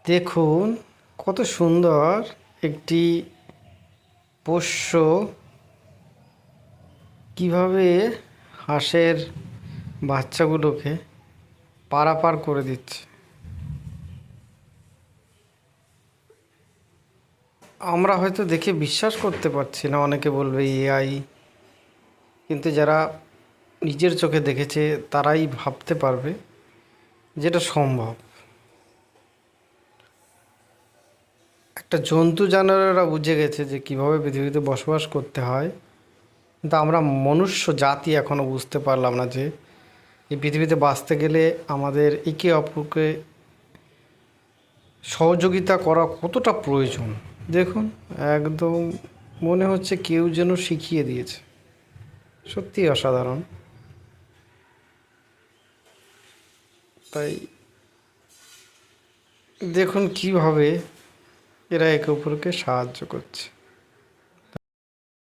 দেখুন কত সুন্দর একটি পোষ্য কিভাবে হাঁসের বাচ্চাগুলোকে পারাপার করে দিচ্ছে। আমরা হয়তো দেখে বিশ্বাস করতে পারছি না, অনেকে বলবে এআই, কিন্তু যারা নিজের চোখে দেখেছে তারাই ভাবতে পারবে যেটা সম্ভব। একটা জন্তু জানোয়ারেরা বুঝে গেছে যে কীভাবে পৃথিবীতে বসবাস করতে হয়, কিন্তু আমরা মনুষ্য জাতি এখনও বুঝতে পারলাম না যে এই পৃথিবীতে বাঁচতে গেলে আমাদের একে অপরকে সহযোগিতা করা কতটা প্রয়োজন। দেখুন, একদম মনে হচ্ছে কেউ যেন শিখিয়ে দিয়েছে। সত্যিই অসাধারণ। তাই দেখুন কিভাবে এরা একে অপরকে সাহায্য করছে।